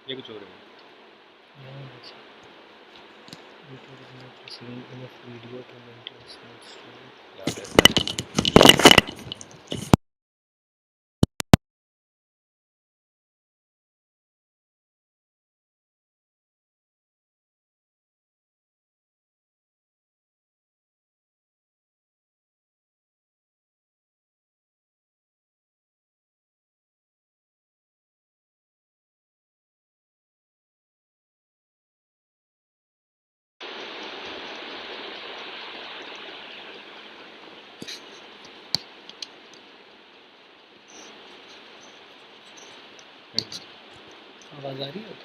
ये कुछ और है। YouTube is not receiving enough video to maintain smooth stream. याद है। आवाज़ आ रही है?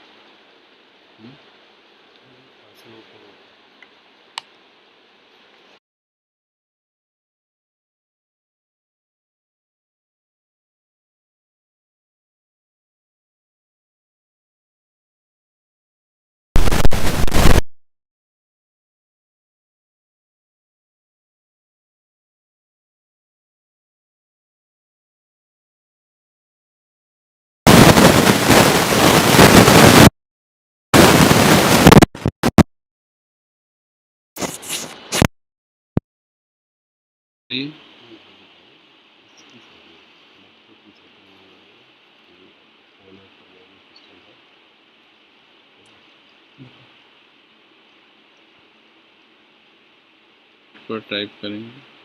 पर टाइप करेंगे।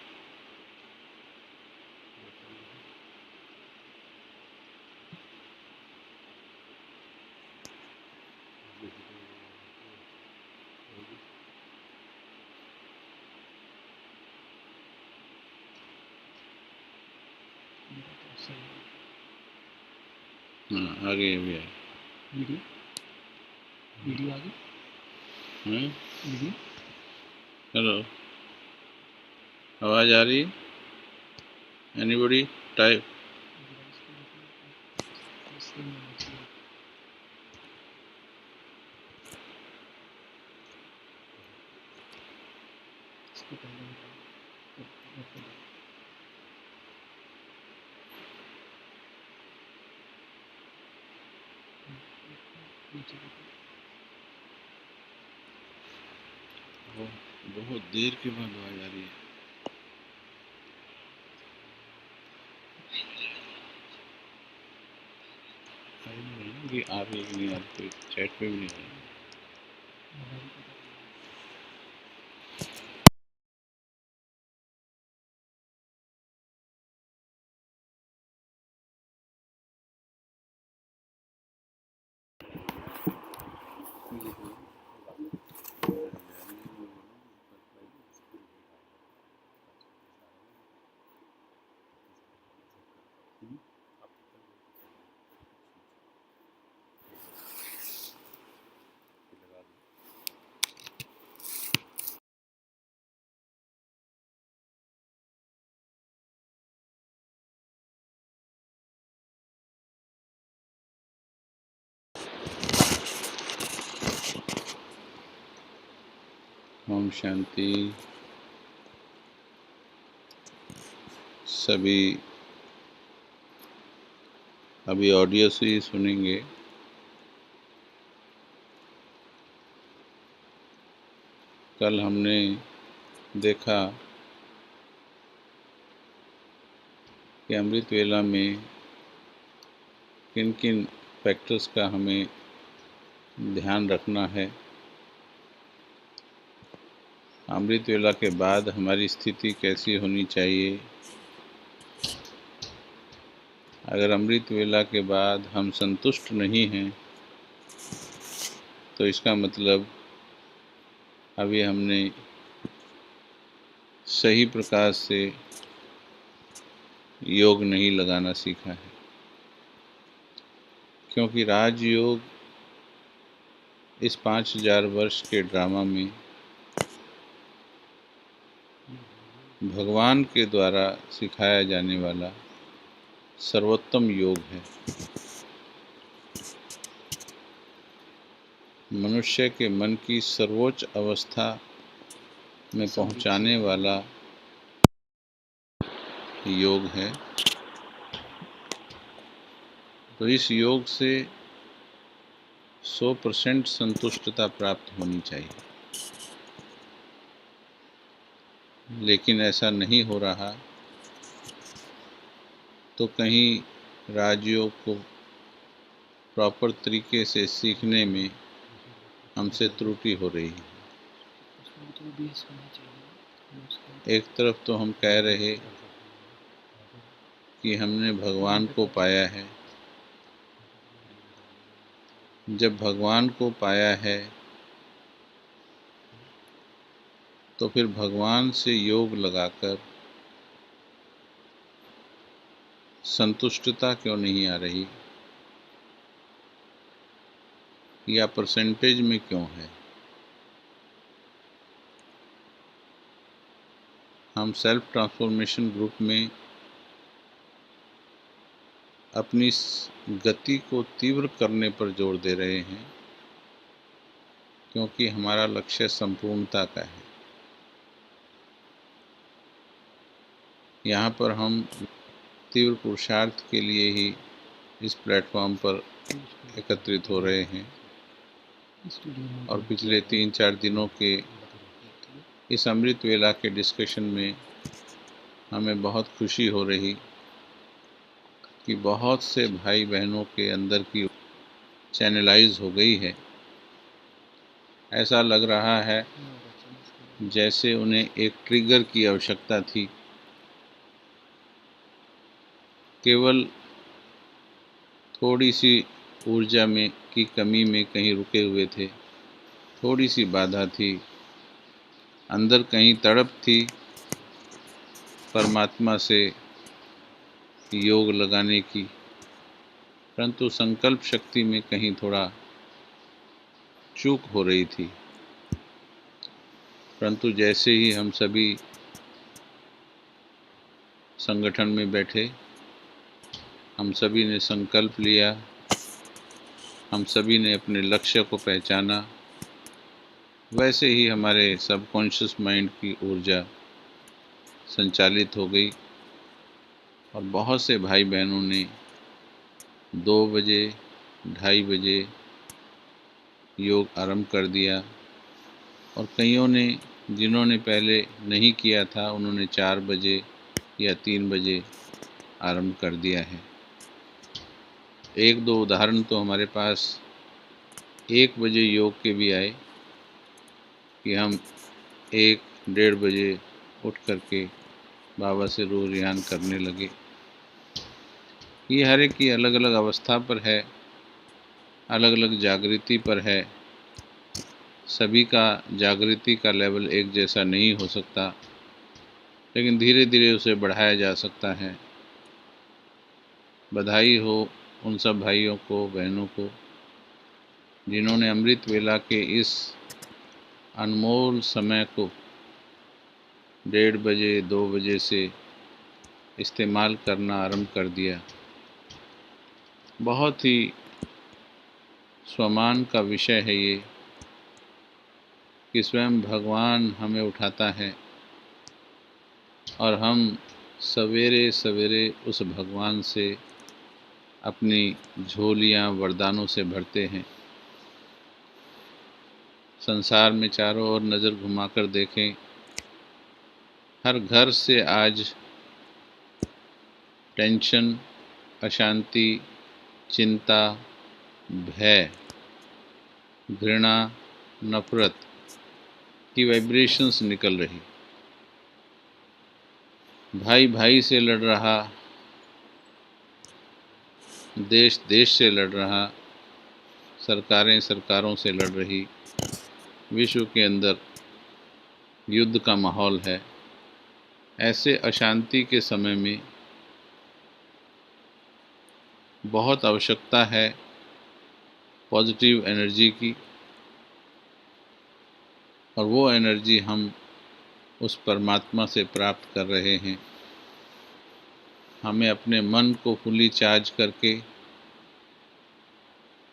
हाँ आगे भी है। वीडियो आ गई? वीडियो हेलो, आवाज़ आ रही है? Anybody type? बहुत देर के बाद आवाज़ आ रही है। कि आ रही है कि नहीं आ रही, चैट पे भी नहीं आ रही। ओम शांति। सभी अभी ऑडियो से ही सुनेंगे। कल हमने देखा कि अमृत वेला में किन किन फैक्टर्स का हमें ध्यान रखना है। अमृत वेला के बाद हमारी स्थिति कैसी होनी चाहिए। अगर अमृत वेला के बाद हम संतुष्ट नहीं हैं तो इसका मतलब अभी हमने सही प्रकार से योग नहीं लगाना सीखा है, क्योंकि राजयोग इस 5000 वर्ष के ड्रामा में भगवान के द्वारा सिखाया जाने वाला सर्वोत्तम योग है। मनुष्य के मन की सर्वोच्च अवस्था में पहुंचाने वाला योग है। तो इस योग से 100% संतुष्टता प्राप्त होनी चाहिए, लेकिन ऐसा नहीं हो रहा, तो कहीं राजयोग को प्रॉपर तरीके से सीखने में हमसे त्रुटि हो रही है। उसमें तो बेस होना चाहिए। एक तरफ तो हम कह रहे कि हमने भगवान को पाया है, जब भगवान को पाया है तो फिर भगवान से योग लगाकर संतुष्टता क्यों नहीं आ रही, या परसेंटेज में क्यों है? हम सेल्फ ट्रांसफॉर्मेशन ग्रुप में अपनी गति को तीव्र करने पर जोर दे रहे हैं, क्योंकि हमारा लक्ष्य संपूर्णता का है। यहाँ पर हम तीव्र पुरुषार्थ के लिए ही इस प्लेटफॉर्म पर एकत्रित हो रहे हैं, और पिछले 3-4 दिनों के इस अमृत वेला के डिस्कशन में हमें बहुत खुशी हो रही कि बहुत से भाई बहनों के अंदर की चैनलाइज हो गई है। ऐसा लग रहा है जैसे उन्हें एक ट्रिगर की आवश्यकता थी, केवल थोड़ी सी ऊर्जा में की कमी में कहीं रुके हुए थे, थोड़ी सी बाधा थी, अंदर कहीं तड़प थी परमात्मा से योग लगाने की, परंतु संकल्प शक्ति में कहीं थोड़ा चूक हो रही थी। परंतु जैसे ही हम सभी संगठन में बैठे, हम सभी ने संकल्प लिया, हम सभी ने अपने लक्ष्य को पहचाना, वैसे ही हमारे सबकॉन्शियस माइंड की ऊर्जा संचालित हो गई, और बहुत से भाई बहनों ने 2 बजे 2:30 बजे योग आरंभ कर दिया, और कईयों ने जिन्होंने पहले नहीं किया था उन्होंने 4 बजे या 3 बजे आरंभ कर दिया है। 1-2 उदाहरण तो हमारे पास 1 बजे योग के भी आए कि हम 1-1:30 बजे उठ करके बाबा से रोज़ ध्यान करने लगे। ये हर एक की अलग अलग अवस्था पर है, अलग अलग जागृति पर है, सभी का जागृति का लेवल एक जैसा नहीं हो सकता, लेकिन धीरे धीरे उसे बढ़ाया जा सकता है। बधाई हो उन सब भाइयों को, बहनों को, जिन्होंने अमृत वेला के इस अनमोल समय को 1:30 बजे 2 बजे से इस्तेमाल करना आरंभ कर दिया। बहुत ही स्वामान का विषय है ये कि स्वयं भगवान हमें उठाता है और हम सवेरे सवेरे उस भगवान से अपनी झोलियाँ वरदानों से भरते हैं। संसार में चारों ओर नज़र घुमाकर देखें, हर घर से आज टेंशन, अशांति, चिंता, भय, घृणा, नफरत की वाइब्रेशंस निकल रही। भाई भाई से लड़ रहा, देश देश से लड़ रहा, सरकारें सरकारों से लड़ रही, विश्व के अंदर युद्ध का माहौल है। ऐसे अशांति के समय में बहुत आवश्यकता है पॉजिटिव एनर्जी की, और वो एनर्जी हम उस परमात्मा से प्राप्त कर रहे हैं। हमें अपने मन को फुली चार्ज करके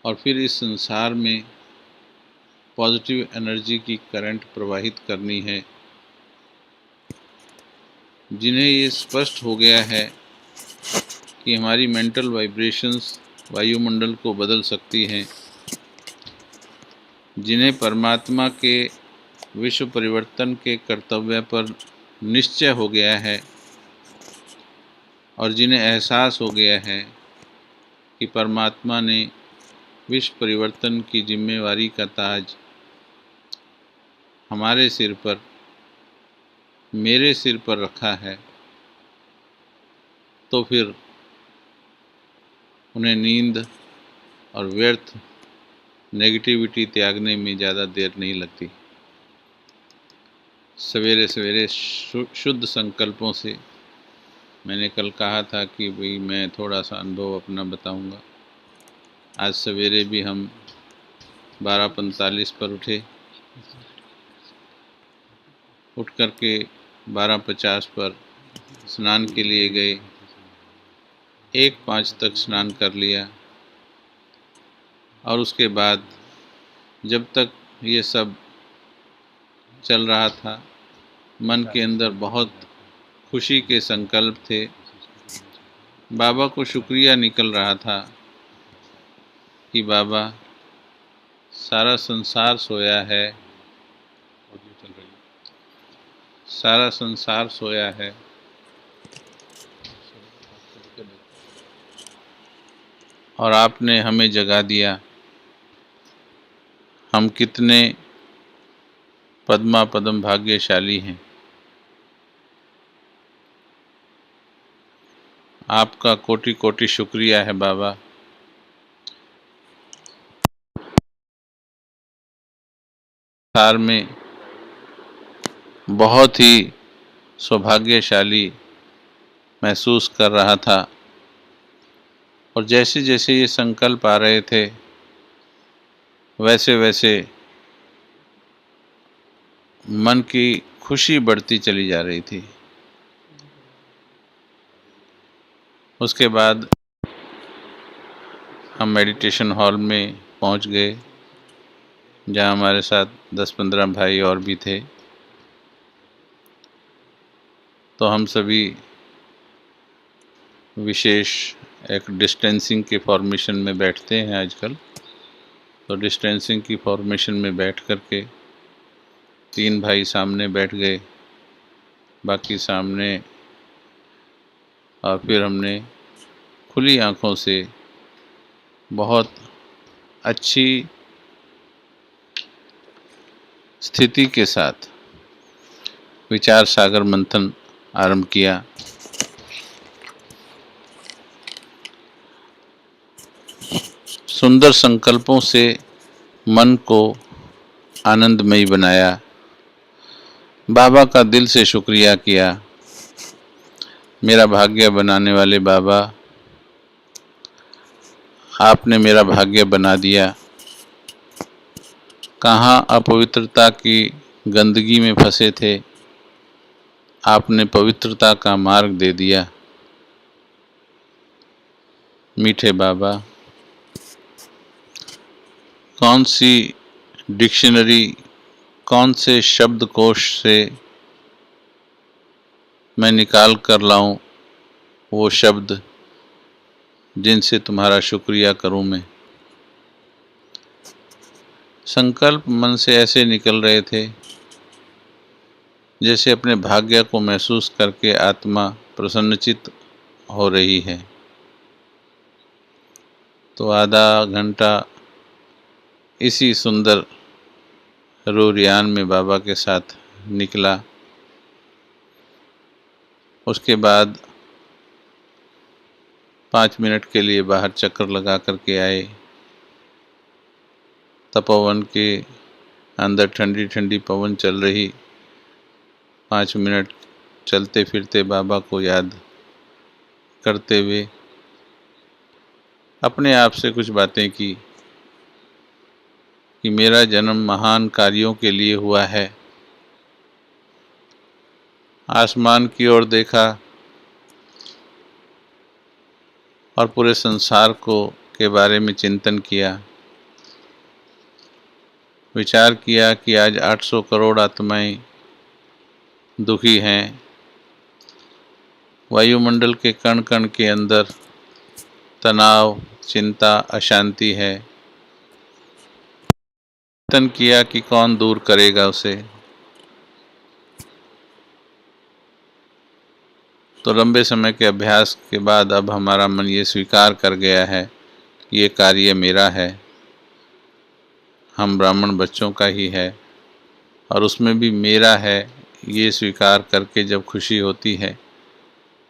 और फिर इस संसार में पॉजिटिव एनर्जी की करंट प्रवाहित करनी है। जिन्हें ये स्पष्ट हो गया है कि हमारी मेंटल वाइब्रेशंस वायुमंडल को बदल सकती हैं, जिन्हें परमात्मा के विश्व परिवर्तन के कर्तव्य पर निश्चय हो गया है और जिन्हें एहसास हो गया है कि परमात्मा ने विश्व परिवर्तन की जिम्मेवारी का ताज हमारे सिर पर, मेरे सिर पर रखा है, तो फिर उन्हें नींद और व्यर्थ नेगेटिविटी त्यागने में ज़्यादा देर नहीं लगती। सवेरे सवेरे शुद्ध संकल्पों से, मैंने कल कहा था कि भाई मैं थोड़ा सा अनुभव अपना बताऊंगा। आज सवेरे भी हम 12:45 पर उठे, उठ कर के 12:50 पर स्नान के लिए गए, 1:05 तक स्नान कर लिया और उसके बाद जब तक ये सब चल रहा था, मन के अंदर बहुत खुशी के संकल्प थे। बाबा को शुक्रिया निकल रहा था कि बाबा सारा संसार सोया है, सारा संसार सोया है, और आपने हमें जगा दिया। हम कितने पद्मा पदम भाग्यशाली हैं। आपका कोटि कोटि शुक्रिया है बाबा। संसार में बहुत ही सौभाग्यशाली महसूस कर रहा था और जैसे जैसे ये संकल्प आ रहे थे वैसे वैसे मन की खुशी बढ़ती चली जा रही थी। उसके बाद हम मेडिटेशन हॉल में पहुंच गए, जहां हमारे साथ 10-15 भाई और भी थे। तो हम सभी विशेष एक डिस्टेंसिंग के फॉर्मेशन में बैठते हैं आजकल। तो डिस्टेंसिंग की फॉर्मेशन में बैठ कर के 3 भाई सामने बैठ गए, बाकी सामने, और फिर हमने खुली आँखों से बहुत अच्छी स्थिति के साथ विचार सागर मंथन आरंभ किया। सुंदर संकल्पों से मन को आनंदमयी बनाया। बाबा का दिल से शुक्रिया किया। मेरा भाग्य बनाने वाले बाबा, आपने मेरा भाग्य बना दिया। कहाँ अपवित्रता की गंदगी में फंसे थे, आपने पवित्रता का मार्ग दे दिया। मीठे बाबा, कौन सी डिक्शनरी, कौन से शब्दकोश से मैं निकाल कर लाऊं वो शब्द जिनसे तुम्हारा शुक्रिया करूं मैं। संकल्प मन से ऐसे निकल रहे थे जैसे अपने भाग्य को महसूस करके आत्मा प्रसन्नचित्त हो रही है। तो आधा घंटा इसी सुंदर रूरियान में बाबा के साथ निकला। उसके बाद 5 मिनट के लिए बाहर चक्कर लगा करके आए। तपोवन के अंदर ठंडी ठंडी पवन चल रही। 5 मिनट चलते फिरते बाबा को याद करते हुए अपने आप से कुछ बातें की कि मेरा जन्म महान कार्यों के लिए हुआ है। आसमान की ओर देखा और पूरे संसार के बारे में चिंतन किया। विचार किया कि आज 800 करोड़ आत्माएं दुखी हैं। वायुमंडल के कण कण के अंदर तनाव, चिंता, अशांति है। चिंतन किया कि कौन दूर करेगा उसे। तो लंबे समय के अभ्यास के बाद अब हमारा मन ये स्वीकार कर गया है कि ये कार्य मेरा है, हम ब्राह्मण बच्चों का ही है और उसमें भी मेरा है, ये स्वीकार करके जब खुशी होती है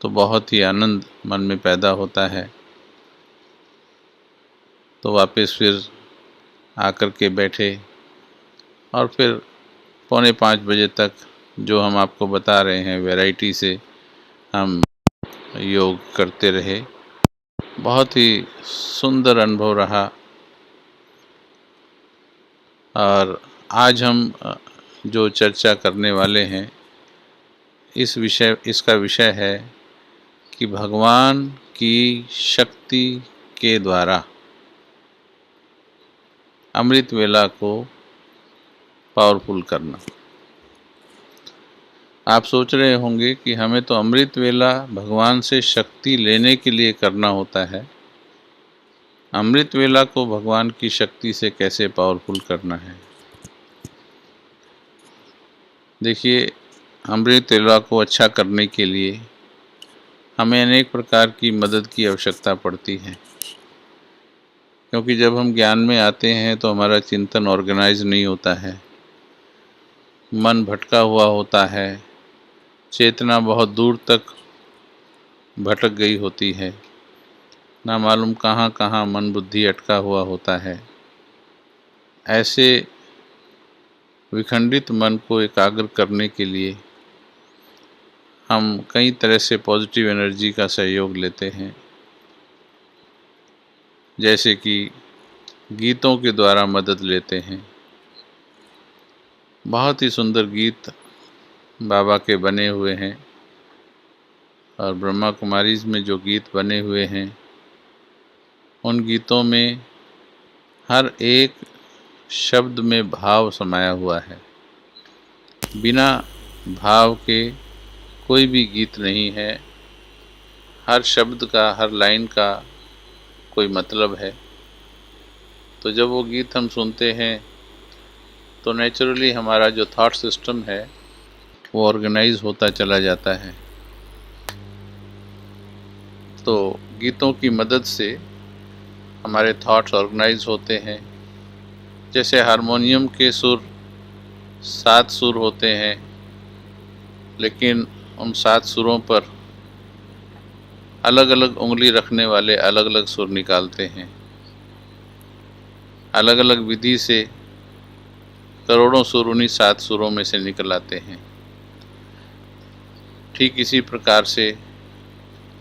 तो बहुत ही आनंद मन में पैदा होता है। तो वापस फिर आकर के बैठे और फिर 4:45 बजे तक जो हम आपको बता रहे हैं वैरायटी से हम योग करते रहे। बहुत ही सुंदर अनुभव रहा। और आज हम जो चर्चा करने वाले हैं इसका विषय है कि भगवान की शक्ति के द्वारा अमृत वेला को पावरफुल करना। आप सोच रहे होंगे कि हमें तो अमृत वेला भगवान से शक्ति लेने के लिए करना होता है, अमृत वेला को भगवान की शक्ति से कैसे पावरफुल करना है। देखिए, अमृत वेला को अच्छा करने के लिए हमें अनेक प्रकार की मदद की आवश्यकता पड़ती है, क्योंकि जब हम ज्ञान में आते हैं तो हमारा चिंतन ऑर्गेनाइज नहीं होता है, मन भटका हुआ होता है, चेतना बहुत दूर तक भटक गई होती है, ना मालूम कहाँ कहाँ मन बुद्धि अटका हुआ होता है। ऐसे विखंडित मन को एकाग्र करने के लिए हम कई तरह से पॉजिटिव एनर्जी का सहयोग लेते हैं, जैसे कि गीतों के द्वारा मदद लेते हैं। बहुत ही सुंदर गीत बाबा के बने हुए हैं और ब्रह्मा कुमारीज में जो गीत बने हुए हैं उन गीतों में हर एक शब्द में भाव समाया हुआ है। बिना भाव के कोई भी गीत नहीं है। हर शब्द का, हर लाइन का कोई मतलब है। तो जब वो गीत हम सुनते हैं तो नेचुरली हमारा जो थॉट सिस्टम है वो ऑर्गेनाइज होता चला जाता है। तो गीतों की मदद से हमारे थॉट्स ऑर्गेनाइज होते हैं। जैसे हारमोनियम के सुर 7 सुर होते हैं, लेकिन उन 7 सुरों पर अलग अलग उंगली रखने वाले अलग अलग सुर निकालते हैं। अलग अलग विधि से करोड़ों सुर उन्हीं 7 सुरों में से निकल आते हैं। ठीक इसी प्रकार से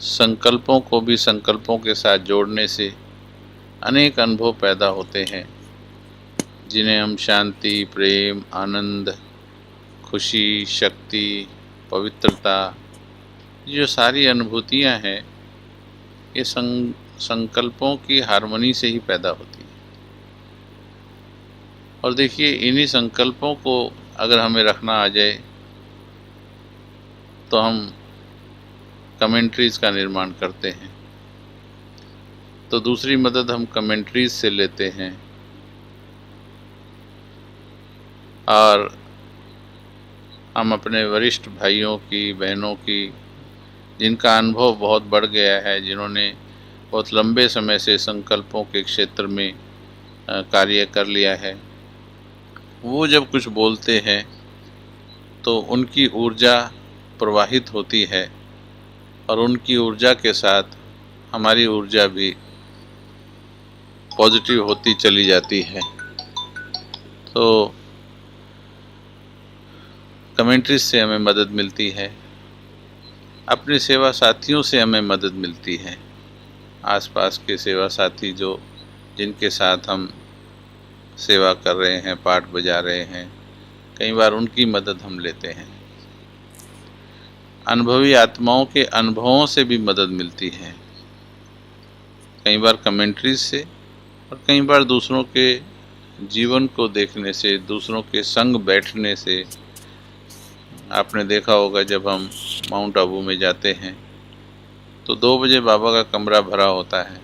संकल्पों को भी संकल्पों के साथ जोड़ने से अनेक अनुभव पैदा होते हैं, जिन्हें हम शांति, प्रेम, आनंद, खुशी, शक्ति, पवित्रता, जो सारी अनुभूतियाँ हैं ये संकल्पों की हार्मनी से ही पैदा होती हैं। और देखिए, इन्हीं संकल्पों को अगर हमें रखना आ जाए तो हम कमेंट्रीज का निर्माण करते हैं। तो दूसरी मदद हम कमेंट्रीज से लेते हैं और हम अपने वरिष्ठ भाइयों की, बहनों की, जिनका अनुभव बहुत बढ़ गया है, जिन्होंने बहुत लंबे समय से संकल्पों के क्षेत्र में कार्य कर लिया है, वो जब कुछ बोलते हैं तो उनकी ऊर्जा प्रवाहित होती है और उनकी ऊर्जा के साथ हमारी ऊर्जा भी पॉजिटिव होती चली जाती है। तो कमेंट्रीज से हमें मदद मिलती है, अपने सेवा साथियों से हमें मदद मिलती है। आसपास के सेवा साथी जिनके साथ हम सेवा कर रहे हैं, पाठ बजा रहे हैं, कई बार उनकी मदद हम लेते हैं। अनुभवी आत्माओं के अनुभवों से भी मदद मिलती है, कई बार कमेंट्रीज से और कई बार दूसरों के जीवन को देखने से, दूसरों के संग बैठने से। आपने देखा होगा जब हम माउंट आबू में जाते हैं तो 2 बजे बाबा का कमरा भरा होता है,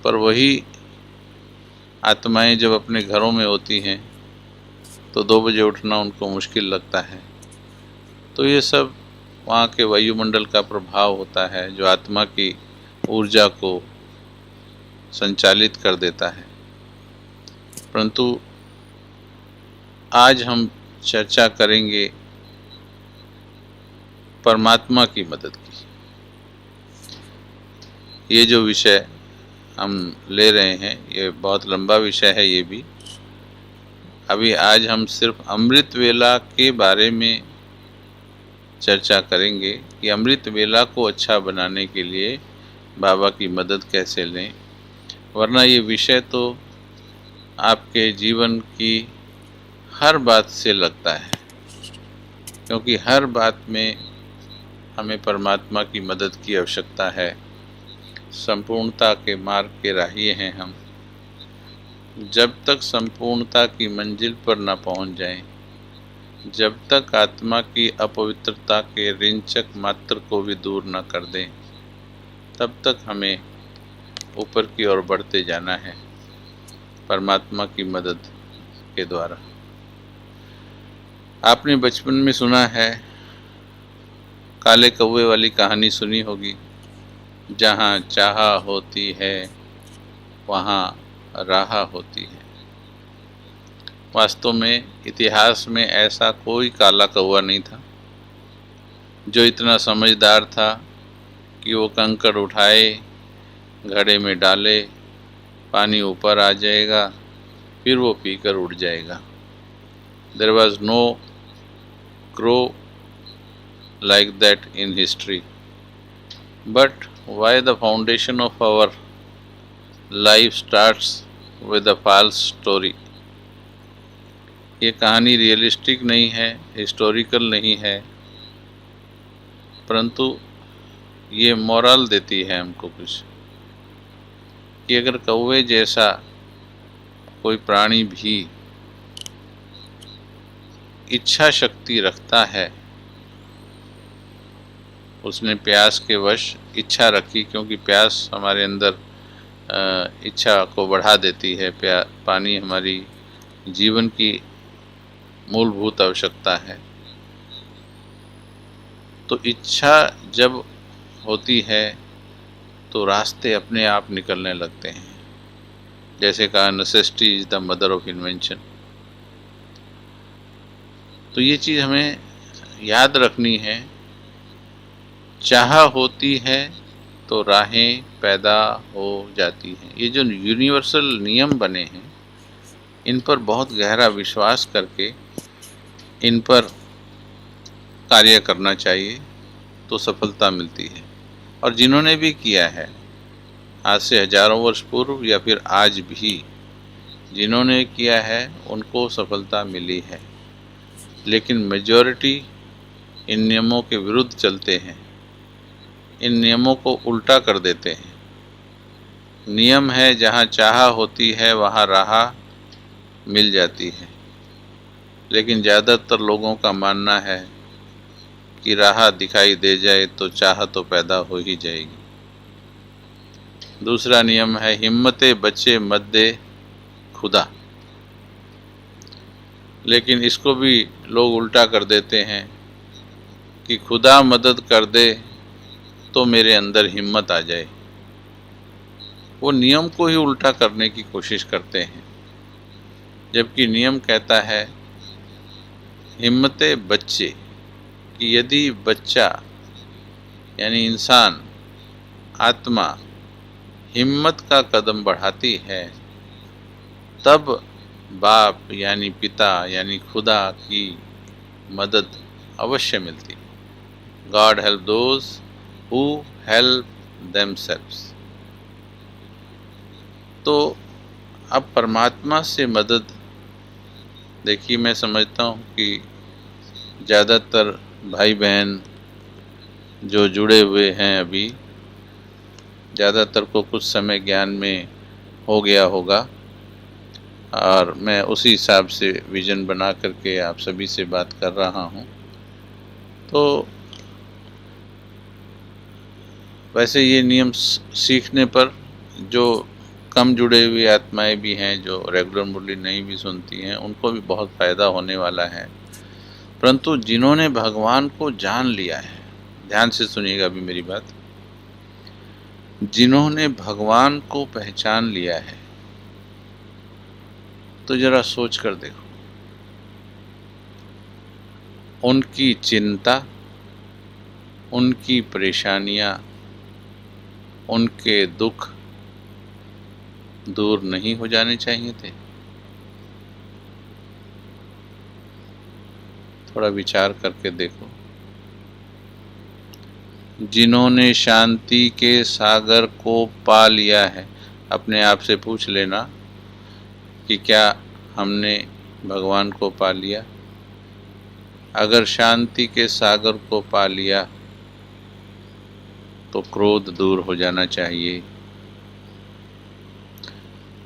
पर वही आत्माएं जब अपने घरों में होती हैं तो 2 बजे उठना उनको मुश्किल लगता है। तो ये सब वहाँ के वायुमंडल का प्रभाव होता है जो आत्मा की ऊर्जा को संचालित कर देता है। परंतु आज हम चर्चा करेंगे परमात्मा की मदद की। ये जो विषय हम ले रहे हैं ये बहुत लंबा विषय है। ये भी अभी आज हम सिर्फ अमृत वेला के बारे में चर्चा करेंगे कि अमृत वेला को अच्छा बनाने के लिए बाबा की मदद कैसे लें, वरना ये विषय तो आपके जीवन की हर बात से लगता है, क्योंकि हर बात में हमें परमात्मा की मदद की आवश्यकता है। संपूर्णता के मार्ग के राही हैं हम। जब तक संपूर्णता की मंजिल पर न पहुंच जाएं, जब तक आत्मा की अपवित्रता के रिंचक मात्र को भी दूर न कर दें, तब तक हमें ऊपर की ओर बढ़ते जाना है परमात्मा की मदद के द्वारा। आपने बचपन में सुना है, काले कौवे वाली कहानी सुनी होगी, जहाँ चाह होती है वहाँ राह होती है। वास्तव में इतिहास में ऐसा कोई काला कौवा नहीं था जो इतना समझदार था कि वो कंकड़ उठाए, घड़े में डाले, पानी ऊपर आ जाएगा, फिर वो पीकर उड़ जाएगा। There was no crow like that in history. But why the foundation of our life starts with a false story? ये कहानी रियलिस्टिक नहीं है, हिस्टोरिकल नहीं है, परंतु ये मोरल देती है हमको कुछ, कि अगर कौवे जैसा कोई प्राणी भी इच्छा शक्ति रखता है, उसने प्यास के वश इच्छा रखी, क्योंकि प्यास हमारे अंदर इच्छा को बढ़ा देती है। पानी हमारी जीवन की मूलभूत आवश्यकता है। तो इच्छा जब होती है तो रास्ते अपने आप निकलने लगते हैं। जैसे कहा, necessity is the mother of invention. तो ये चीज़ हमें याद रखनी है। चाह होती है तो राहें पैदा हो जाती हैं। ये जो यूनिवर्सल नियम बने हैं, इन पर बहुत गहरा विश्वास करके इन पर कार्य करना चाहिए तो सफलता मिलती है। और जिन्होंने भी किया है, आज से हजारों वर्ष पूर्व या फिर आज भी जिन्होंने किया है, उनको सफलता मिली है। लेकिन मेजॉरिटी इन नियमों के विरुद्ध चलते हैं, इन नियमों को उल्टा कर देते हैं। नियम है, जहाँ चाह होती है वहाँ राह मिल जाती है, लेकिन ज़्यादातर लोगों का मानना है कि राह दिखाई दे जाए तो चाह तो पैदा हो ही जाएगी। दूसरा नियम है, हिम्मते बच्चे मत दे खुदा। लेकिन इसको भी लोग उल्टा कर देते हैं कि खुदा मदद कर दे तो मेरे अंदर हिम्मत आ जाए। वो नियम को ही उल्टा करने की कोशिश करते हैं, जबकि नियम कहता है हिम्मते बच्चे, कि यदि बच्चा यानी इंसान, आत्मा हिम्मत का कदम बढ़ाती है, तब बाप यानी पिता यानी खुदा की मदद अवश्य मिलती है। God help those who help themselves. तो अब परमात्मा से मदद, देखिए, मैं समझता हूँ कि ज़्यादातर भाई बहन जो जुड़े हुए हैं, अभी ज़्यादातर को कुछ समय ज्ञान में हो गया होगा, और मैं उसी हिसाब से विज़न बना करके आप सभी से बात कर रहा हूँ। तो वैसे ये नियम सीखने पर जो कम जुड़े हुए आत्माएं भी हैं जो रेगुलर मुरली नहीं भी सुनती हैं, उनको भी बहुत फ़ायदा होने वाला है। परंतु जिन्होंने भगवान को जान लिया है, ध्यान से सुनिएगा अभी मेरी बात, जिन्होंने भगवान को पहचान लिया है, तो जरा सोच कर देखो, उनकी चिंता, उनकी परेशानियां, उनके दुख दूर नहीं हो जाने चाहिए थे? थोड़ा विचार करके देखो। जिन्होंने शांति के सागर को पा लिया है, अपने आप से पूछ लेना कि क्या हमने भगवान को पा लिया? अगर शांति के सागर को पा लिया तो क्रोध दूर हो जाना चाहिए।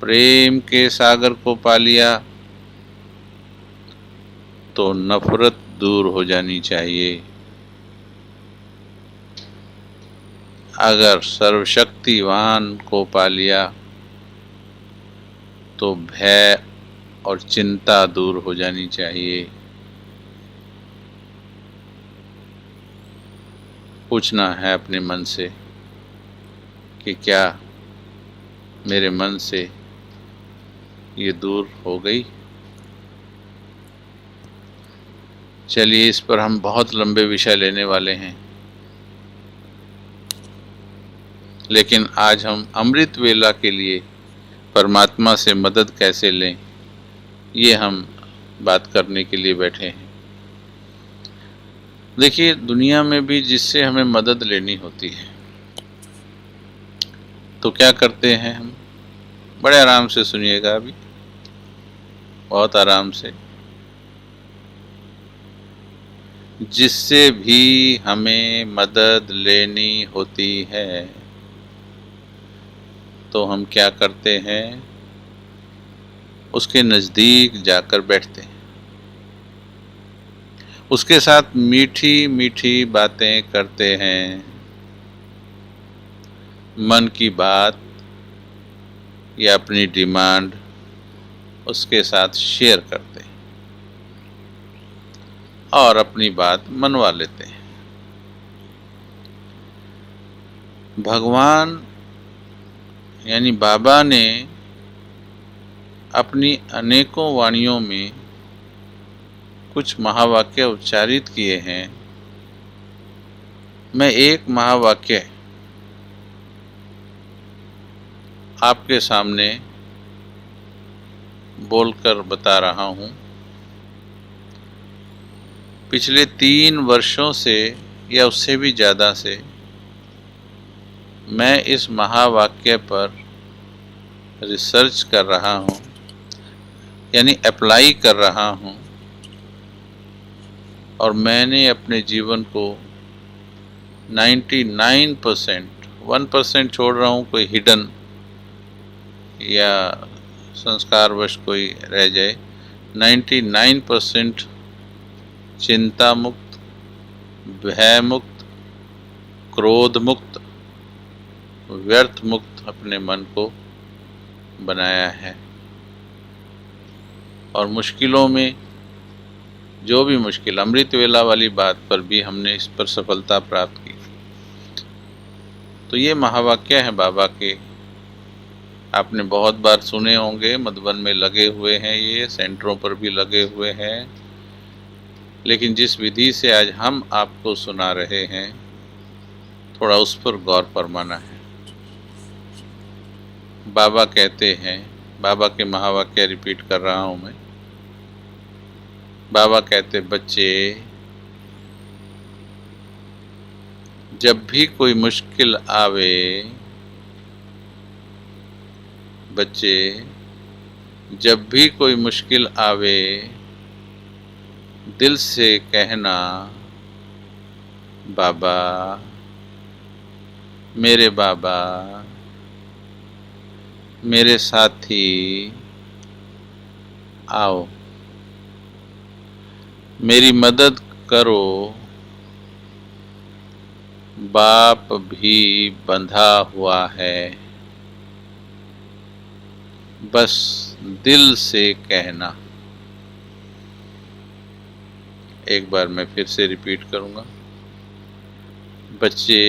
प्रेम के सागर को पा लिया तो नफरत दूर हो जानी चाहिए। अगर सर्वशक्तिवान को पा लिया तो भय और चिंता दूर हो जानी चाहिए। पूछना है अपने मन से कि क्या मेरे मन से ये दूर हो गई? चलिए, इस पर हम बहुत लंबे विषय लेने वाले हैं, लेकिन आज हम अमृत वेला के लिए परमात्मा से मदद कैसे लें, ये हम बात करने के लिए बैठे हैं। देखिए, दुनिया में भी जिससे हमें मदद लेनी होती है तो क्या करते हैं हम? बड़े आराम से सुनिएगा, अभी बहुत आराम से। जिससे भी हमें मदद लेनी होती है तो हम क्या करते हैं? उसके नज़दीक जाकर बैठते हैं, उसके साथ मीठी मीठी बातें करते हैं, मन की बात या अपनी डिमांड उसके साथ शेयर करते हैं और अपनी बात मनवा लेते हैं। भगवान यानी बाबा ने अपनी अनेकों वाणियों में कुछ महावाक्य उच्चारित किए हैं। मैं एक महावाक्य आपके सामने बोलकर बता रहा हूँ। पिछले 3 वर्षों से या उससे भी ज़्यादा से मैं इस महावाक्य पर रिसर्च कर रहा हूँ, यानी अप्लाई कर रहा हूँ, और मैंने अपने जीवन को 99%, 1% छोड़ रहा हूँ, कोई हिडन या संस्कारवश कोई रह जाए, 99% चिंता मुक्त, भय मुक्त, क्रोध मुक्त, व्यर्थ मुक्त अपने मन को बनाया है। और मुश्किलों में जो भी मुश्किल, अमृत वेला वाली बात पर भी हमने इस पर सफलता प्राप्त की। तो ये महावाक्य हैं बाबा के, आपने बहुत बार सुने होंगे, मधुबन में लगे हुए हैं, ये सेंटरों पर भी लगे हुए हैं। लेकिन जिस विधि से आज हम आपको सुना रहे हैं, थोड़ा उस पर गौर फरमाना है। बाबा कहते हैं, बाबा के महावाक्य रिपीट कर रहा हूँ मैं। बाबा कहते, बच्चे, जब भी कोई मुश्किल आवे, बच्चे, जब भी कोई मुश्किल आवे, दिल से कहना, बाबा, मेरे बाबा, मेरे साथी, आओ, मेरी मदद करो। बाप भी बंधा हुआ है, बस दिल से कहना। एक बार मैं फिर से रिपीट करूँगा। बच्चे,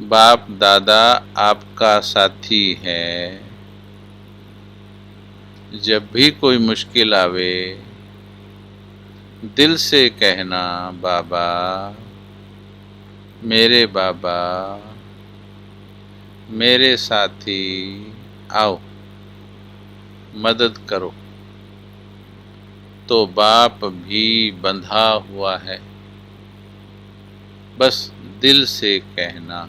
बाप दादा आपका साथी है। जब भी कोई मुश्किल आवे, दिल से कहना, बाबा, मेरे बाबा, मेरे साथी, आओ मदद करो। तो बाप भी बंधा हुआ है, बस दिल से कहना।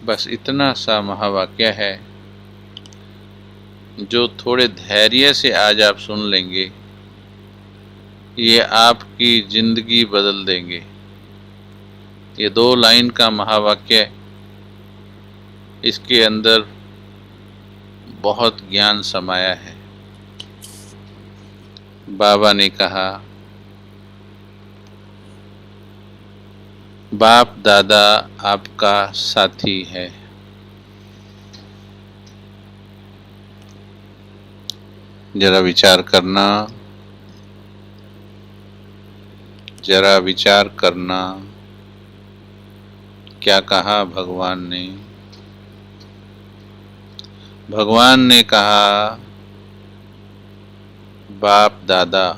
बस इतना सा महावाक्य है जो थोड़े धैर्य से आज आप सुन लेंगे, ये आपकी जिंदगी बदल देंगे। ये 2 लाइन का महावाक्य, इसके अंदर बहुत ज्ञान समाया है। बाबा ने कहा, बाप दादा आपका साथी है। जरा विचार करना, जरा विचार करना, क्या कहा भगवान ने? भगवान ने कहा, बाप दादा,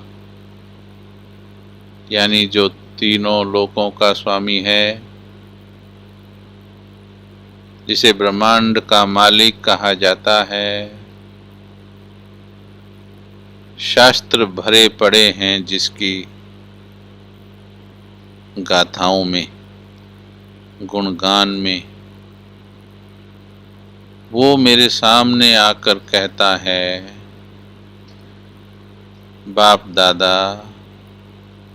यानी जो तीनों लोकों का स्वामी है, जिसे ब्रह्मांड का मालिक कहा जाता है, शास्त्र भरे पड़े हैं जिसकी गाथाओं में, गुणगान में, वो मेरे सामने आकर कहता है, बाप दादा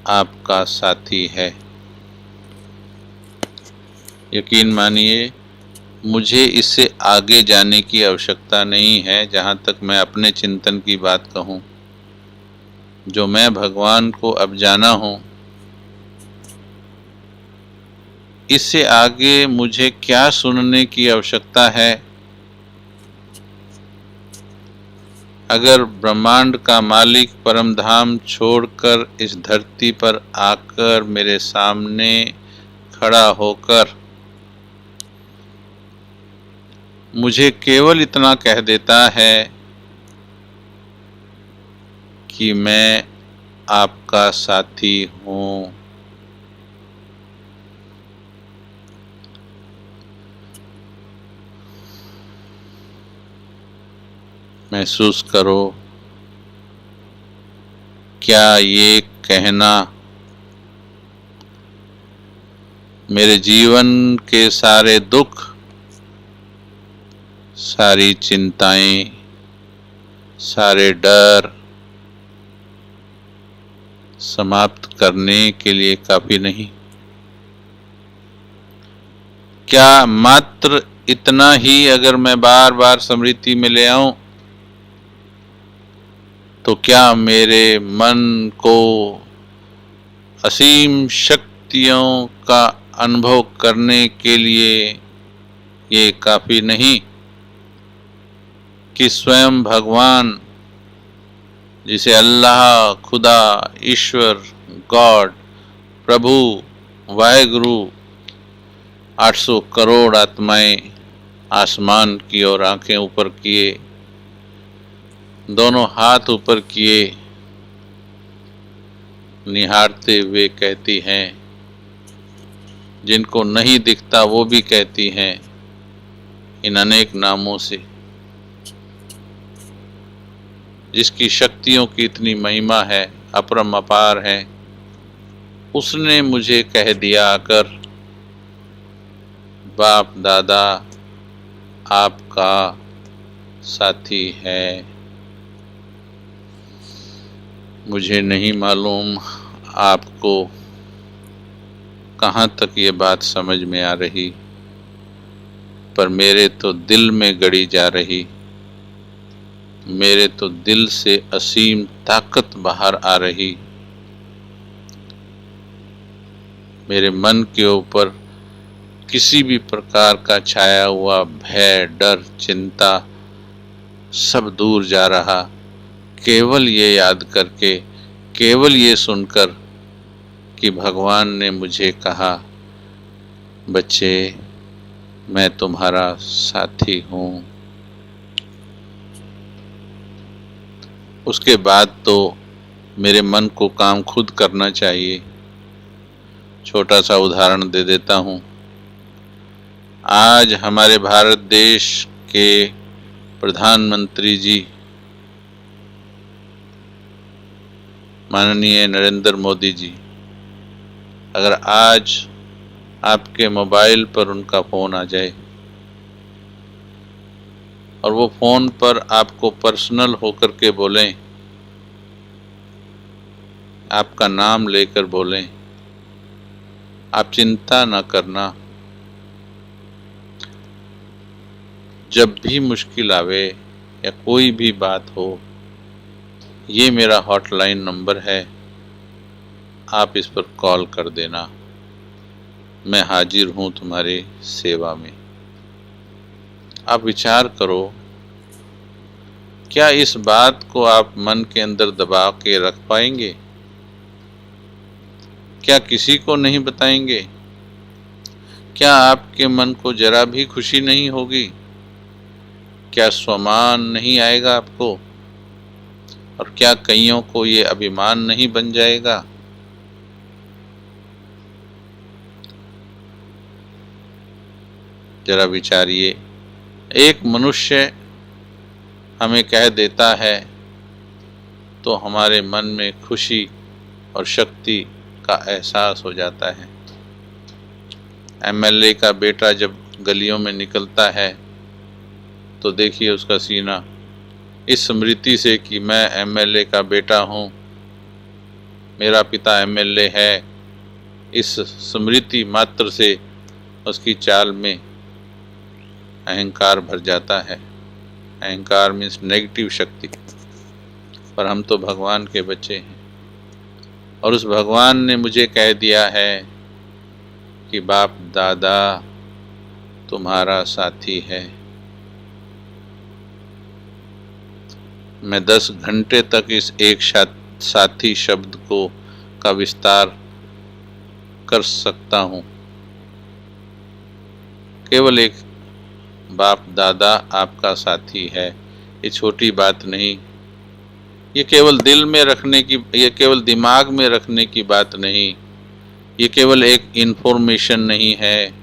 आपका साथी है। यकीन मानिए, मुझे इससे आगे जाने की आवश्यकता नहीं है। जहाँ तक मैं अपने चिंतन की बात कहूँ, जो मैं भगवान को अब जाना हूँ, इससे आगे मुझे क्या सुनने की आवश्यकता है? अगर ब्रह्मांड का मालिक परम धाम छोड़कर इस धरती पर आकर मेरे सामने खड़ा होकर मुझे केवल इतना कह देता है कि मैं आपका साथी हूँ, महसूस करो, क्या ये कहना मेरे जीवन के सारे दुख, सारी चिंताएं, सारे डर समाप्त करने के लिए काफी नहीं? क्या मात्र इतना ही अगर मैं बार बार स्मृति में ले आऊं, तो क्या मेरे मन को असीम शक्तियों का अनुभव करने के लिए ये काफी नहीं कि स्वयं भगवान, जिसे अल्लाह, खुदा, ईश्वर, गॉड, प्रभु, वाहेगुरु, 800 करोड़ आत्माएं आसमान की ओर आंखें ऊपर किए, दोनों हाथ ऊपर किए, निहारते हुए कहती हैं, जिनको नहीं दिखता वो भी कहती हैं इन अनेक नामों से, जिसकी शक्तियों की इतनी महिमा है, अपरम अपार है, उसने मुझे कह दिया आकर, बाप दादा आपका साथी है। मुझे नहीं मालूम आपको कहाँ तक ये बात समझ में आ रही, पर मेरे तो दिल में गड़ी जा रही, मेरे तो दिल से असीम ताकत बाहर आ रही, मेरे मन के ऊपर किसी भी प्रकार का छाया हुआ भय, डर, चिंता सब दूर जा रहा, केवल ये याद करके, केवल ये सुनकर कि भगवान ने मुझे कहा, बच्चे मैं तुम्हारा साथी हूँ। उसके बाद तो मेरे मन को काम खुद करना चाहिए। छोटा सा उदाहरण दे देता हूँ। आज हमारे भारत देश के प्रधानमंत्री जी माननीय नरेंद्र मोदी जी, अगर आज आपके मोबाइल पर उनका फ़ोन आ जाए और वो फ़ोन पर आपको पर्सनल होकर के बोलें, आपका नाम लेकर बोलें, आप चिंता न करना, जब भी मुश्किल आवे या कोई भी बात हो, ये मेरा हॉटलाइन नंबर है, आप इस पर कॉल कर देना, मैं हाजिर हूँ तुम्हारी सेवा में। आप विचार करो, क्या इस बात को आप मन के अंदर दबा के रख पाएंगे? क्या किसी को नहीं बताएंगे? क्या आपके मन को जरा भी खुशी नहीं होगी? क्या स्वामान नहीं आएगा आपको? और क्या कईयों को ये अभिमान नहीं बन जाएगा? जरा विचारिए, एक मनुष्य हमें कह देता है तो हमारे मन में खुशी और शक्ति का एहसास हो जाता है। एमएलए का बेटा जब गलियों में निकलता है तो देखिए उसका सीना इस स्मृति से कि मैं एमएलए का बेटा हूँ, मेरा पिता एमएलए है, इस स्मृति मात्र से उसकी चाल में अहंकार भर जाता है। अहंकार मीन्स नेगेटिव शक्ति। पर हम तो भगवान के बच्चे हैं और उस भगवान ने मुझे कह दिया है कि बाप दादा तुम्हारा साथी है। मैं 10 घंटे तक इस एक साथी शब्द को का विस्तार कर सकता हूँ। केवल एक बाप दादा आपका साथी है, ये छोटी बात नहीं, ये केवल दिल में रखने की, ये केवल दिमाग में रखने की बात नहीं, ये केवल एक इन्फॉर्मेशन नहीं है,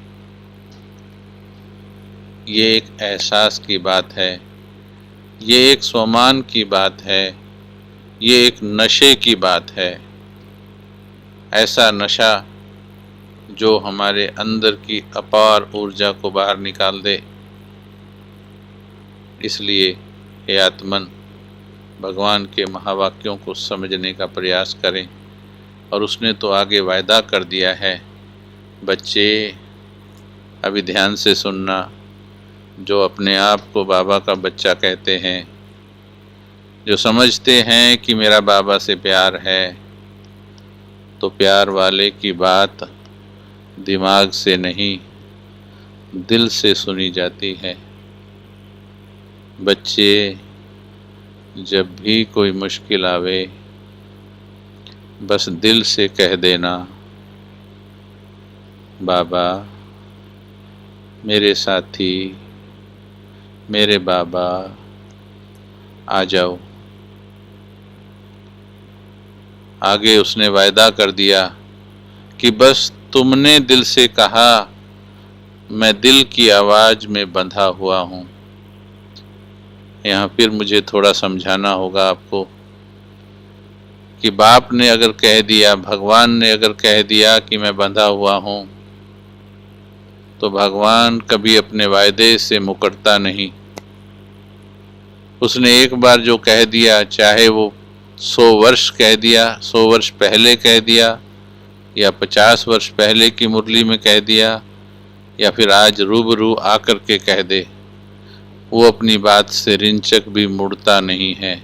ये एक एहसास की बात है, ये एक स्वामान की बात है, ये एक नशे की बात है। ऐसा नशा जो हमारे अंदर की अपार ऊर्जा को बाहर निकाल दे। इसलिए हे आत्मन, भगवान के महावाक्यों को समझने का प्रयास करें। और उसने तो आगे वायदा कर दिया है, बच्चे अभी ध्यान से सुनना, जो अपने आप को बाबा का बच्चा कहते हैं, जो समझते हैं कि मेरा बाबा से प्यार है, तो प्यार वाले की बात दिमाग से नहीं दिल से सुनी जाती है। बच्चे जब भी कोई मुश्किल आवे बस दिल से कह देना, बाबा मेरे साथी, मेरे बाबा आ जाओ। आगे उसने वायदा कर दिया कि बस तुमने दिल से कहा, मैं दिल की आवाज़ में बंधा हुआ हूँ। यहाँ फिर मुझे थोड़ा समझाना होगा आपको कि बाप ने अगर कह दिया, भगवान ने अगर कह दिया कि मैं बंधा हुआ हूँ, तो भगवान कभी अपने वायदे से मुकरता नहीं। उसने एक बार जो कह दिया, चाहे वो 100 वर्ष कह दिया, 100 वर्ष पहले कह दिया, या 50 वर्ष पहले की मुरली में कह दिया, या फिर आज रूबरू आकर के कह दे, वो अपनी बात से रिंचक भी मुड़ता नहीं है।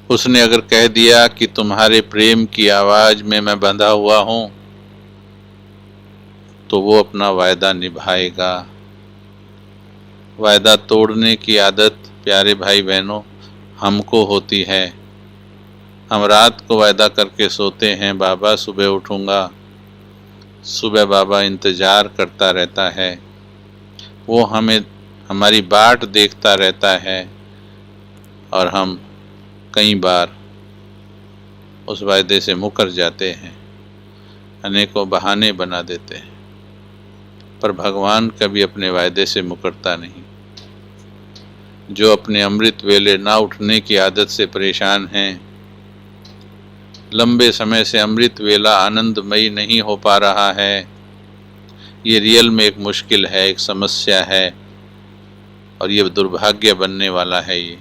उसने अगर कह दिया कि तुम्हारे प्रेम की आवाज़ में मैं बंधा हुआ हूँ, तो वो अपना वायदा निभाएगा। वायदा तोड़ने की आदत प्यारे भाई बहनों हमको होती है। हम रात को वायदा करके सोते हैं, बाबा सुबह उठूँगा। सुबह बाबा इंतज़ार करता रहता है, वो हमें हमारी बाट देखता रहता है और हम कई बार उस वायदे से मुकर जाते हैं, अनेकों बहाने बना देते हैं। पर भगवान कभी अपने वायदे से मुकरता नहीं। जो अपने अमृत वेले ना उठने की आदत से परेशान हैं, लंबे समय से अमृत वेला आनंदमयी नहीं हो पा रहा है, ये रियल में एक मुश्किल है, एक समस्या है और ये दुर्भाग्य बनने वाला है। ये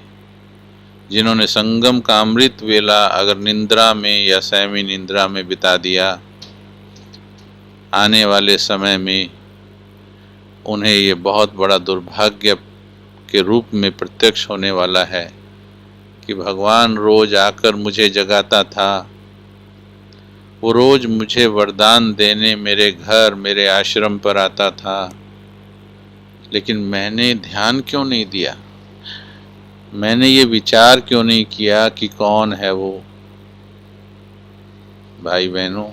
जिन्होंने संगम का अमृत वेला अगर निंद्रा में या सैमी निंद्रा में बिता दिया, आने वाले समय में उन्हें ये बहुत बड़ा दुर्भाग्य के रूप में प्रत्यक्ष होने वाला है कि भगवान रोज आकर मुझे जगाता था, वो रोज मुझे वरदान देने मेरे घर मेरे आश्रम पर आता था, लेकिन मैंने ध्यान क्यों नहीं दिया, मैंने ये विचार क्यों नहीं किया कि कौन है वो। भाई बहनों,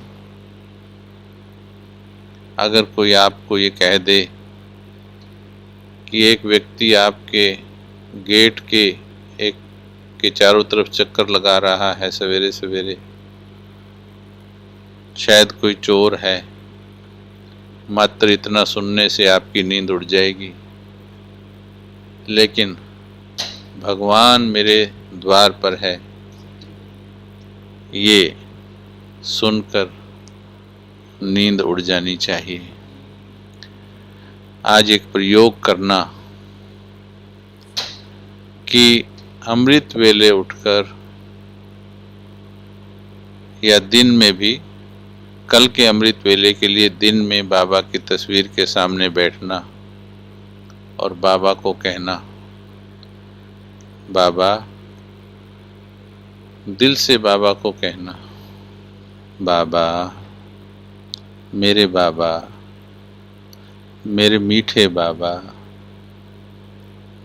अगर कोई आपको ये कह दे कि एक व्यक्ति आपके गेट के चारों तरफ चक्कर लगा रहा है सवेरे सवेरे, शायद कोई चोर है, मात्र इतना सुनने से आपकी नींद उड़ जाएगी। लेकिन भगवान मेरे द्वार पर है, ये सुनकर नींद उड़ जानी चाहिए। आज एक प्रयोग करना कि अमृत वेले उठकर या दिन में भी, कल के अमृत वेले के लिए दिन में बाबा की तस्वीर के सामने बैठना और बाबा को कहना, बाबा, दिल से बाबा को कहना, बाबा, मेरे बाबा, मेरे मीठे बाबा,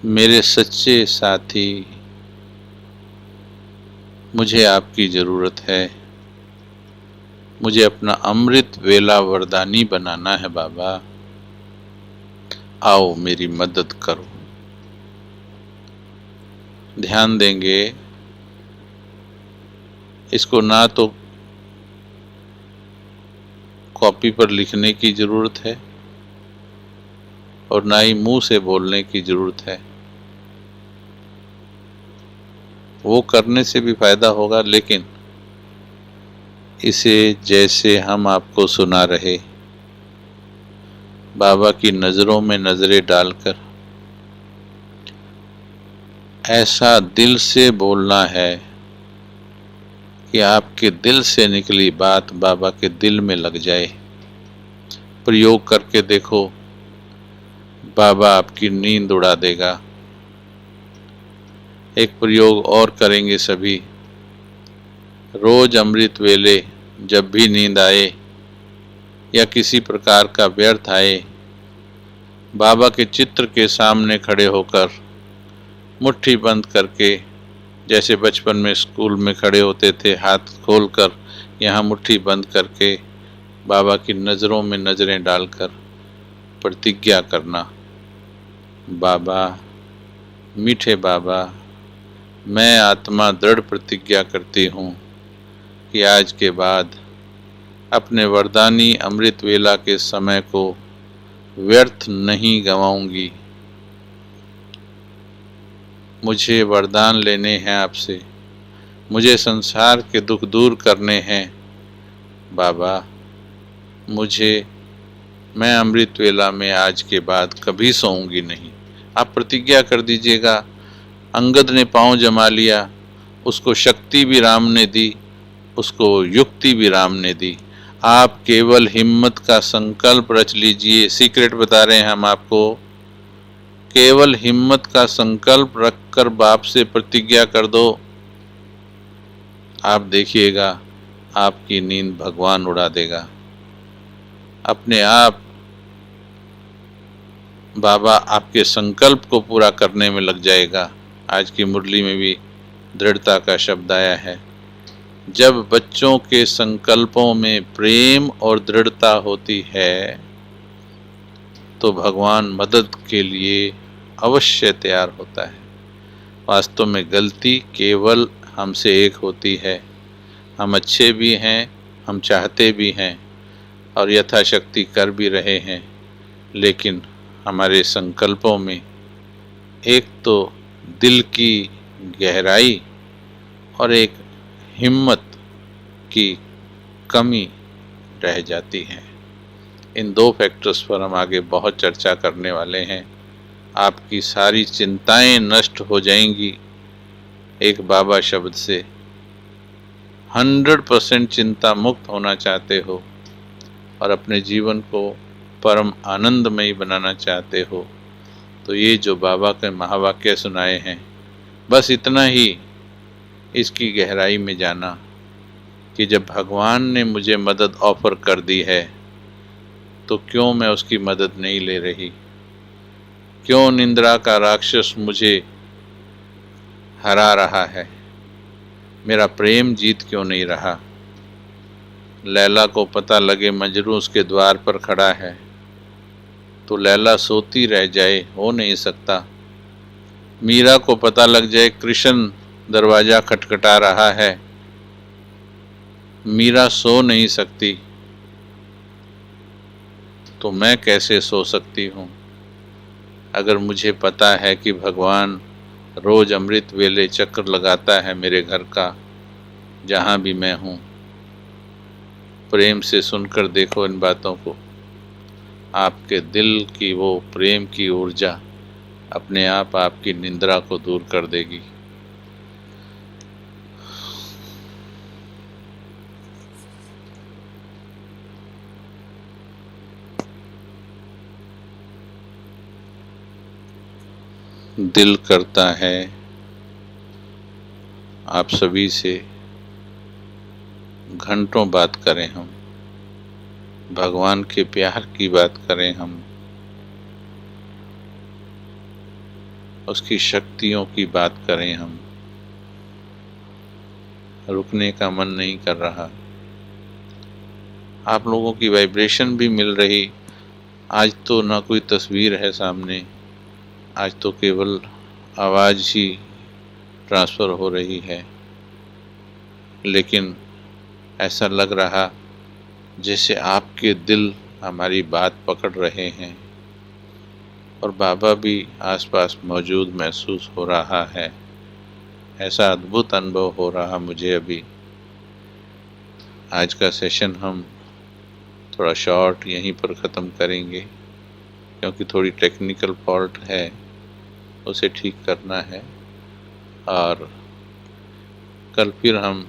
मेरे सच्चे साथी, मुझे आपकी ज़रूरत है, मुझे अपना अमृत वेला वरदानी बनाना है बाबा, आओ मेरी मदद करो। ध्यान देंगे, इसको ना तो कॉपी पर लिखने की ज़रूरत है और ना ही मुंह से बोलने की ज़रूरत है। वो करने से भी फायदा होगा, लेकिन इसे जैसे हम आपको सुना रहे, बाबा की नज़रों में नज़रें डालकर ऐसा दिल से बोलना है कि आपके दिल से निकली बात बाबा के दिल में लग जाए। प्रयोग करके देखो, बाबा आपकी नींद उड़ा देगा। एक प्रयोग और करेंगे सभी। रोज अमृत वेले जब भी नींद आए या किसी प्रकार का व्यर्थ आए, बाबा के चित्र के सामने खड़े होकर मुट्ठी बंद करके, जैसे बचपन में स्कूल में खड़े होते थे हाथ खोलकर, यहाँ मुट्ठी बंद करके बाबा की नज़रों में नज़रें डालकर प्रतिज्ञा करना, बाबा, मीठे बाबा, मैं आत्मा दृढ़ प्रतिज्ञा करती हूँ कि आज के बाद अपने वरदानी अमृत वेला के समय को व्यर्थ नहीं गंवाऊंगी। मुझे वरदान लेने हैं आपसे, मुझे संसार के दुख दूर करने हैं बाबा। मैं अमृत वेला में आज के बाद कभी सोऊंगी नहीं। आप प्रतिज्ञा कर दीजिएगा। अंगद ने पांव जमा लिया, उसको शक्ति भी राम ने दी, उसको युक्ति भी राम ने दी। आप केवल हिम्मत का संकल्प रच लीजिए। सीक्रेट बता रहे हैं हम आपको। केवल हिम्मत का संकल्प रखकर बाप से प्रतिज्ञा कर दो, आप देखिएगा आपकी नींद भगवान उड़ा देगा। अपने आप बाबा आपके संकल्प को पूरा करने में लग जाएगा। आज की मुरली में भी दृढ़ता का शब्द आया है। जब बच्चों के संकल्पों में प्रेम और दृढ़ता होती है तो भगवान मदद के लिए अवश्य तैयार होता है। वास्तव में गलती केवल हमसे एक होती है। हम अच्छे भी हैं, हम चाहते भी हैं और यथाशक्ति कर भी रहे हैं, लेकिन हमारे संकल्पों में एक तो दिल की गहराई और एक हिम्मत की कमी रह जाती है। इन दो फैक्टर्स पर हम आगे बहुत चर्चा करने वाले हैं। आपकी सारी चिंताएं नष्ट हो जाएंगी एक बाबा शब्द से। 100% चिंता मुक्त होना चाहते हो और अपने जीवन को परम आनंदमयी बनाना चाहते हो तो ये जो बाबा के महावाक्य सुनाए हैं, बस इतना ही इसकी गहराई में जाना कि जब भगवान ने मुझे मदद ऑफर कर दी है तो क्यों मैं उसकी मदद नहीं ले रही? क्यों निंद्रा का राक्षस मुझे हरा रहा है? मेरा प्रेम जीत क्यों नहीं रहा? लैला को पता लगे मजनू उसके द्वार पर खड़ा है तो लैला सोती रह जाए, हो नहीं सकता। मीरा को पता लग जाए कृष्ण दरवाजा खटखटा रहा है, मीरा सो नहीं सकती, तो मैं कैसे सो सकती हूँ? अगर मुझे पता है कि भगवान रोज अमृत वेले चक्र लगाता है मेरे घर का, जहाँ भी मैं हूँ। प्रेम से सुनकर देखो इन बातों को। आपके दिल की वो प्रेम की ऊर्जा अपने आप आपकी निंद्रा को दूर कर देगी। दिल करता है आप सभी से घंटों बात करें हम, भगवान के प्यार की बात करें हम, उसकी शक्तियों की बात करें हम। रुकने का मन नहीं कर रहा। आप लोगों की वाइब्रेशन भी मिल रही। आज तो ना कोई तस्वीर है सामने, आज तो केवल आवाज़ ही ट्रांसफ़र हो रही है, लेकिन ऐसा लग रहा जैसे आपके दिल हमारी बात पकड़ रहे हैं और बाबा भी आसपास मौजूद महसूस हो रहा है। ऐसा अद्भुत अनुभव हो रहा मुझे अभी। आज का सेशन हम थोड़ा शॉर्ट यहीं पर ख़त्म करेंगे क्योंकि थोड़ी टेक्निकल फॉल्ट है, उसे ठीक करना है और कल फिर हम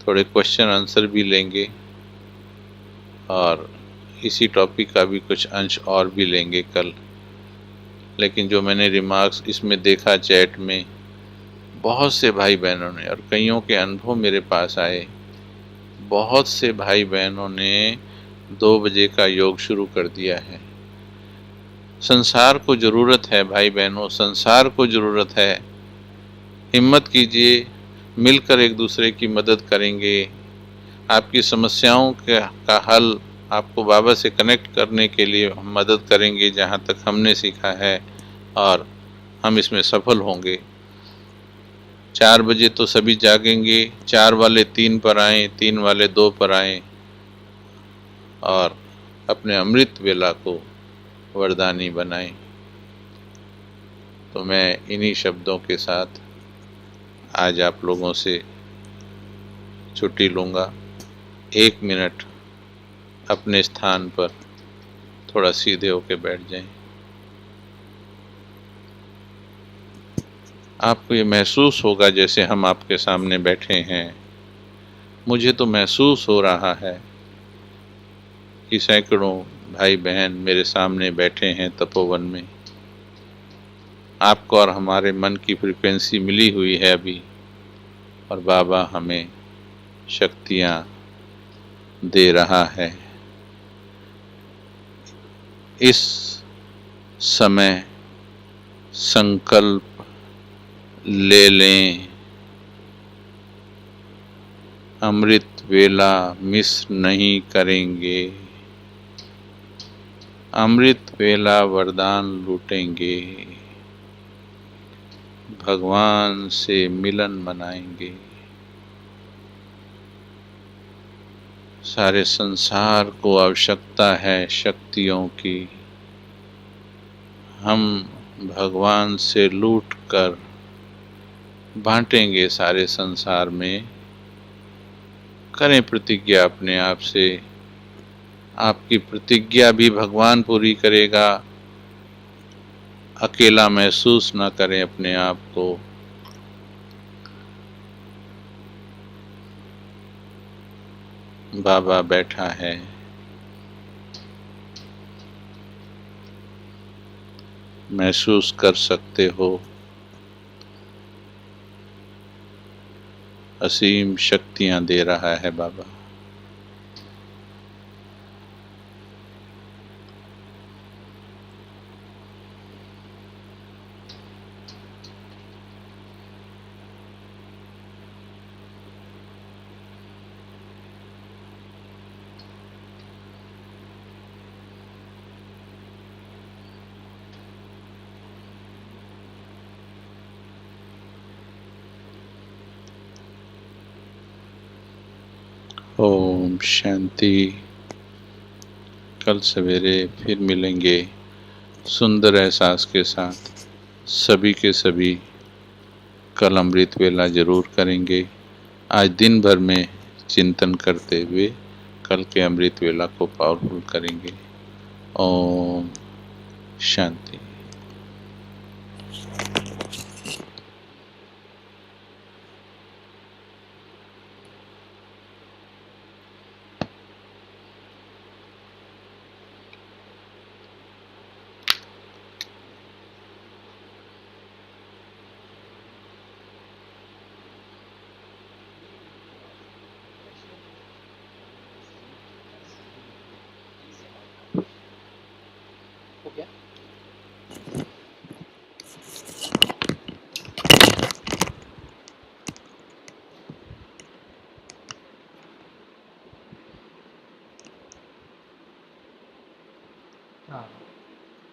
थोड़े क्वेश्चन आंसर भी लेंगे और इसी टॉपिक का भी कुछ अंश और भी लेंगे कल। लेकिन जो मैंने रिमार्क्स इसमें देखा चैट में, बहुत से भाई बहनों ने और कईयों के अनुभव मेरे पास आए, बहुत से भाई बहनों ने 2 बजे का योग शुरू कर दिया है। संसार को ज़रूरत है भाई बहनों, संसार को ज़रूरत है। हिम्मत कीजिए, मिलकर एक दूसरे की मदद करेंगे। आपकी समस्याओं का हल आपको बाबा से कनेक्ट करने के लिए हम मदद करेंगे जहाँ तक हमने सीखा है और हम इसमें सफल होंगे। 4 बजे तो सभी जागेंगे, 4 वाले 3 पर आएँ, 3 वाले 2 पर आएँ और अपने अमृत वेला को वरदानी बनाएं। तो मैं इन्हीं शब्दों के साथ आज आप लोगों से छुट्टी लूँगा। 1 मिनट अपने स्थान पर थोड़ा सीधे होकर बैठ जाएं। आपको ये महसूस होगा जैसे हम आपके सामने बैठे हैं। मुझे तो महसूस हो रहा है कि सैकड़ों भाई बहन मेरे सामने बैठे हैं तपोवन में। आपको और हमारे मन की फ्रीक्वेंसी मिली हुई है अभी और बाबा हमें शक्तियाँ दे रहा है। इस समय संकल्प ले लें, अमृत वेला मिस नहीं करेंगे, अमृत वेला वरदान लूटेंगे, भगवान से मिलन मनाएंगे। सारे संसार को आवश्यकता है शक्तियों की, हम भगवान से लूट कर बांटेंगे सारे संसार में। करें प्रतिज्ञा अपने आप से, आपकी प्रतिज्ञा भी भगवान पूरी करेगा। अकेला महसूस न करें अपने आप को। बाबा बैठा है, महसूस कर सकते हो। असीम शक्तियां दे रहा है बाबा। ओम शांति। कल सवेरे फिर मिलेंगे सुंदर एहसास के साथ। सभी के सभी कल अमृत वेला जरूर करेंगे। आज दिन भर में चिंतन करते हुए कल के अमृत वेला को पावरफुल करेंगे। ओम शांति।